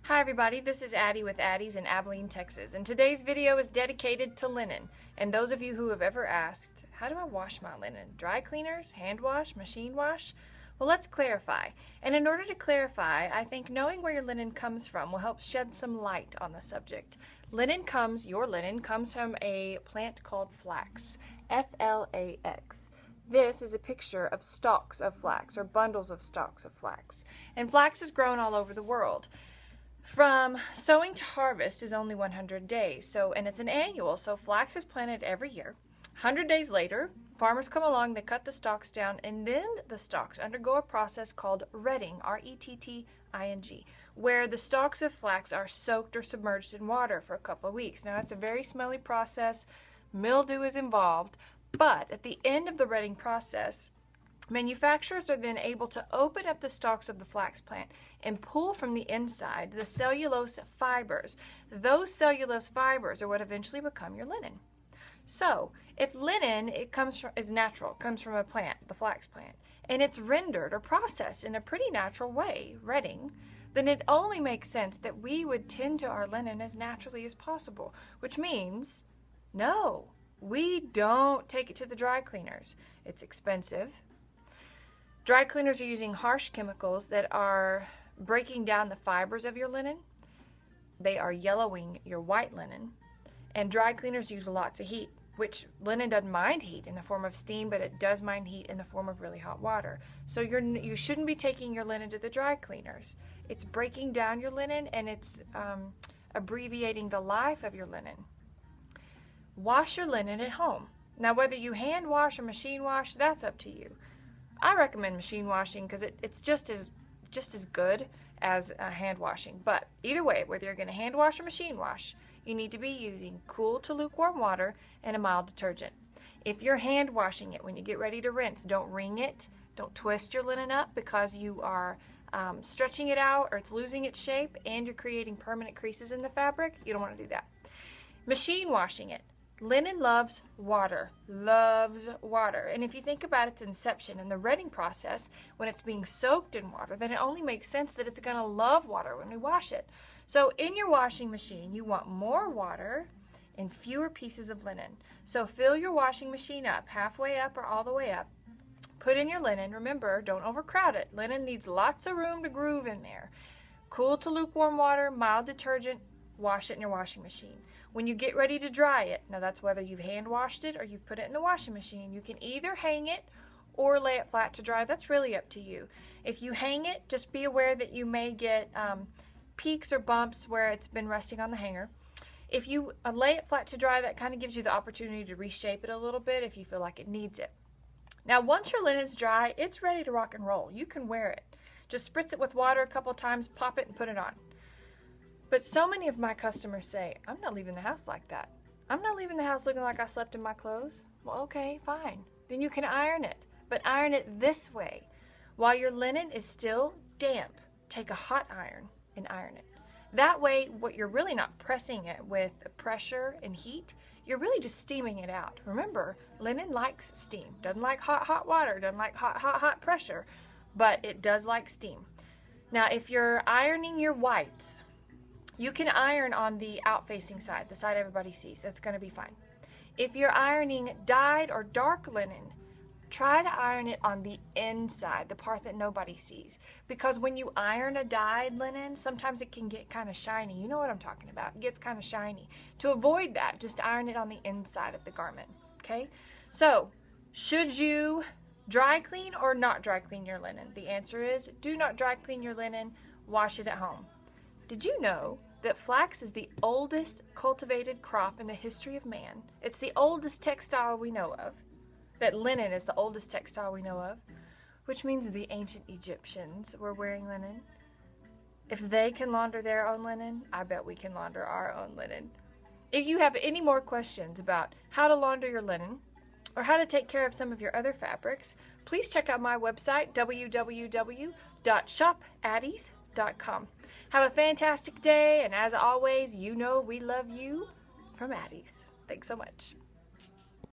Hi everybody, this is Addie with Addie's in Abilene, Texas, and today's video is dedicated to linen. And those of you who have ever asked, how do I wash my linen? Dry cleaners, hand wash, machine wash? Well, let's clarify. And in order to clarify, I think knowing where your linen comes from will help shed some light on the subject. Your linen comes from a plant called flax, F-L-A-X. This is a picture of stalks of flax, or bundles of stalks of flax. And flax is grown all over the world. From sowing to harvest is only 100 days, and it's an annual, so flax is planted every year. 100 days later, farmers come along, they cut the stalks down, and then the stalks undergo a process called retting, R-E-T-T-I-N-G, where the stalks of flax are soaked or submerged in water for a couple of weeks. Now, that's a very smelly process. Mildew is involved, but at the end of the retting process, manufacturers are then able to open up the stalks of the flax plant and pull from the inside the cellulose fibers. Those cellulose fibers are what eventually become your linen. So, if linen is natural, it comes from a plant, the flax plant, and it's rendered or processed in a pretty natural way, retting, then it only makes sense that we would tend to our linen as naturally as possible, which means, no, we don't take it to the dry cleaners. It's expensive. Dry cleaners are using harsh chemicals that are breaking down the fibers of your linen. They are yellowing your white linen. And dry cleaners use lots of heat, which linen doesn't mind heat in the form of steam, but it does mind heat in the form of really hot water. So you shouldn't be taking your linen to the dry cleaners. It's breaking down your linen, and it's abbreviating the life of your linen. Wash your linen at home. Now, whether you hand wash or machine wash, that's up to you. I recommend machine washing because it's just as good as hand washing. But either way, whether you're going to hand wash or machine wash, you need to be using cool to lukewarm water and a mild detergent. If you're hand washing it, when you get ready to rinse, don't wring it. Don't twist your linen up because you are stretching it out or it's losing its shape and you're creating permanent creases in the fabric. You don't want to do that. Machine washing it. Linen loves water. And if you think about its inception and the retting process, when it's being soaked in water, then it only makes sense that it's going to love water when we wash it. So in your washing machine, you want more water and fewer pieces of linen. So fill your washing machine up, halfway up or all the way up. Put in your linen. Remember, don't overcrowd it. Linen needs lots of room to groove in there. Cool to lukewarm water, mild detergent, wash it in your washing machine. When you get ready to dry it, now that's whether you've hand washed it or you've put it in the washing machine, you can either hang it or lay it flat to dry. That's really up to you. If you hang it, just be aware that you may get peaks or bumps where it's been resting on the hanger. If you lay it flat to dry, that kind of gives you the opportunity to reshape it a little bit if you feel like it needs it. Now, once your linen's dry, it's ready to rock and roll. You can wear it. Just spritz it with water a couple times, pop it, and put it on. But so many of my customers say, I'm not leaving the house like that. I'm not leaving the house looking like I slept in my clothes. Well, okay, fine. Then you can iron it, but iron it this way. While your linen is still damp, take a hot iron and iron it. That way, you're really not pressing it with pressure and heat. You're really just steaming it out. Remember, linen likes steam. Doesn't like hot water, doesn't like hot pressure, but it does like steam. Now, if you're ironing your whites, you can iron on the out-facing side, the side everybody sees. That's going to be fine. If you're ironing dyed or dark linen, try to iron it on the inside, the part that nobody sees. Because when you iron a dyed linen, sometimes it can get kind of shiny. You know what I'm talking about. It gets kind of shiny. To avoid that, just iron it on the inside of the garment. Okay? So, should you dry clean or not dry clean your linen? The answer is, do not dry clean your linen. Wash it at home. Did you know that flax is the oldest cultivated crop in the history of man? It's the oldest textile we know of. That linen is the oldest textile we know of, which means the ancient Egyptians were wearing linen. If they can launder their own linen, I bet we can launder our own linen. If you have any more questions about how to launder your linen or how to take care of some of your other fabrics, please check out my website, www.shopaddies.com. Have a fantastic day, and as always, you know we love you from Addie's. Thanks so much.